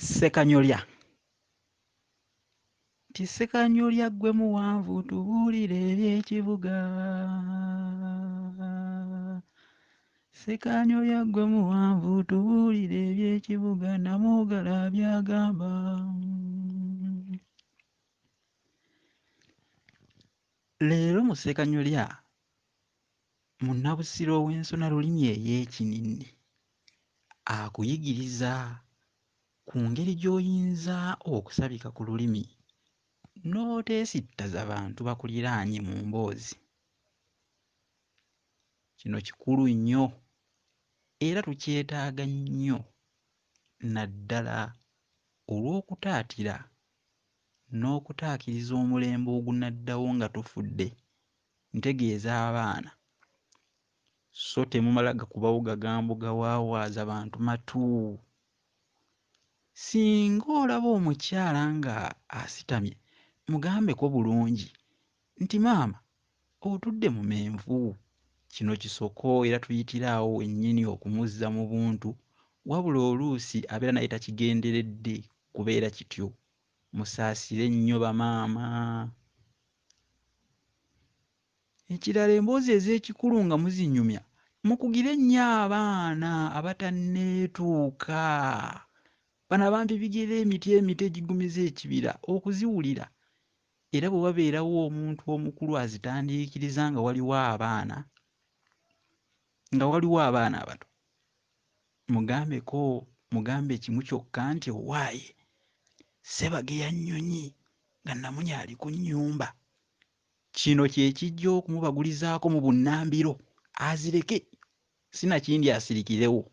Sekanyolya. Ti sekanyolya ggwe muwanvu tubuulire eby'ekibuga. Sekanyolya ggwe muwanvu tubuulire eby'ekibuga namuugala byagamba. Leero mu Sekanyolya Munnabusiro w'ensona lulimi ey'ekininni akuyigiriza ku ngeri gy'oyinza okusabika ku lulimi n'oteesittaza bantu bakuliraanye mu mboozi. Kino kikulu nnyo era tukyetaaga nnyo naddala olw'okutaatira n'okutaakiriza omulembe ogunaddawo nga tufudde. Ntegeeza abaana so temumala gakubawo gagambo gawaawaaza bantu matu. Singa olaba omukyala nga asitamye mugambeko bulungi nti maama otudde mu menvu. Kino kisoko era tuyitiraawo wennyini okumuzza mu buntu, wabula oluusi abeera naye takigenderedde kubeera kityo. Musaasire nnyo bamaama. Ekirala, emboozi ez'ekikulu nga muzinyumya mukugire nnyo abaana abatanneetuuka. Bano abantu bigera emiti egigumiza ekibira okuziwulira, era bwe wabeerawo omuntu omukulu azitandiikiriza nga waliwo abaana abato, mugambe kimu kyokka nti owaaye Ssebageya nnyonyi nga Namunya ali ku nnyumba. Kino kye kijja okumubagulizaako mu bunnambiro azireke, sinakindi asirikirewo.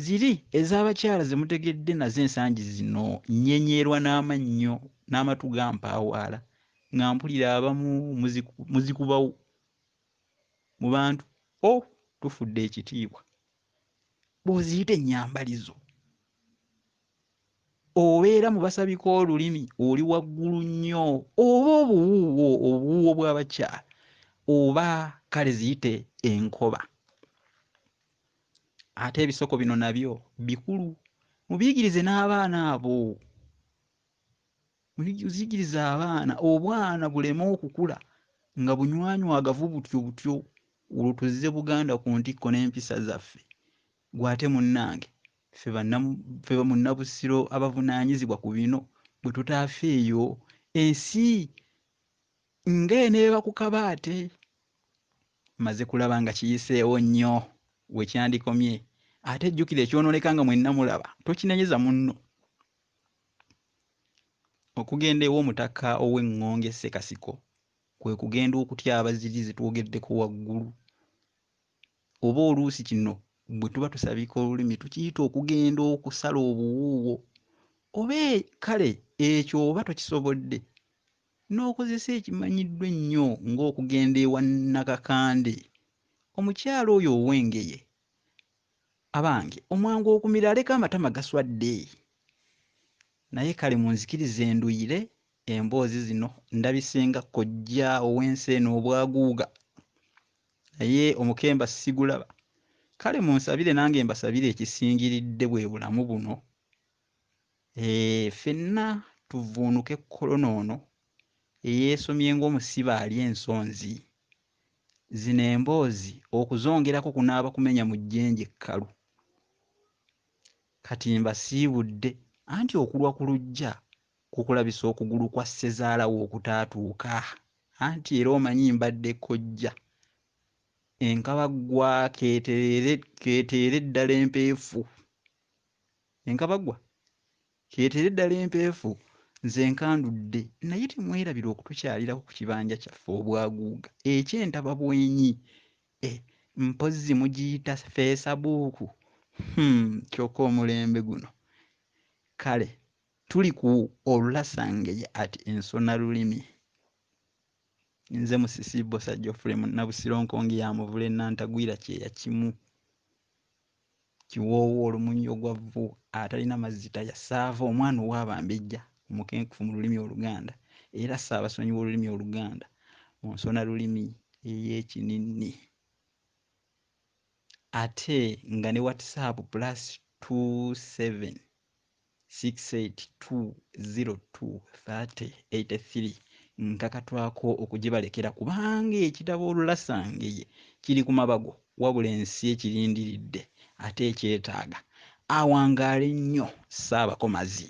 Ziri ez'abakyala ze mutegedde nazo ensangi zino nnyenyeerwa n'amannyo n'amatu gampaawaala nga mpulira abamu muzikubawo mu bantu. Tufudde ekitiibwa. Bw'oziyita ennyambalizo obeera mu basabika olulimi oli waggulu nnyo, oba obuwuuwo bw'abakyala, oba kale ziyite enkoba. Ate ebisoko bino nabyo bikulu, mubiyigirize n'abaana abo. Muziyigirize abaana, obwana buleme okukula nga bunywanywagavu butyo olwo tuzze Buganda ku ntikko n'empisa zaffe. Gwate munnange, ffe Munnabusiro abavunaanyizibwa ku bino bwe tutaafeeyo, ensi ng'eneeba ku kabaate. Maze kulaba nga kiyiseewo nnyo we kyandikomye. Ate jjukira ekyonooneka nga mwenna mulaba, tokinenyeza munno. Okugenda ew'omutaka ow'Engonge Ssekasiko kwe kugenda okutya abaziri ze twogeddeko waggulu. Oba oluusi kino bwe tuba tusabika olulimi tukiyita okugenda okusala obuwuuwo. Oba kale ekyo oba tokisobodde n'okozesa ekimanyiddwa ennyo ng'okugenda ewa Nnakakande. Omukyala oyo ow'Engeye, abange omwangu okumira aleka amatama gaswadde. Naye kale munzikirize enduyire emboozi zino ndabisenga kojja ow'ensi eno obwaguuga, naye omukemba sigulaba. Kale munsabire nange mbasabire ekisingiridde bwe bulamu buno. Ffenna tuvuunuke kolona ono eyeesomye ng'omusibe alya ensonzi. Zino emboozi okuzongerako kunaaba kumenya mu jjenje ekkalu. Kati mbasiibudde anti okulwa ku luggya kukulabisa okugulu kwa ssezaalawo okutaatuuka, anti era omanyi mbadde kojja. Enkabaggwa keeteere ddala empeefu. Enkabaggwa keeteere ddala empeefu, nze nkandudde naye temwerabira okutukyalirako ku kibanja kyaffe obwaguuga eky'entaba bwenyi. Mpozzi mugiyita feesabuuku. Kyokka omulembe guno. Kale tuli ku Olulasangeye ati ensona lulimi. Nze Musisiibo Sajjofule Munnabusiro nkongi ya Muvule Nantagwira kyeya kimu. Kiwoowo olumunyo gwa vvu atalina mazita ya Ssaava, omwana ow'Abambejja, omukenkufu mu lulimi Oluganda era Ssaabasonyi w'olulimi Oluganda mu nsona lulimi ey'ekininni. ate nga ne WhatsApp +2782023 nkakatwako okugibalekera kubanga ekitabo olulasange kiri ku mabago wabula ensi ekirindiridde ate ekyetaaga awangaale nnyo Ssaabakomazi.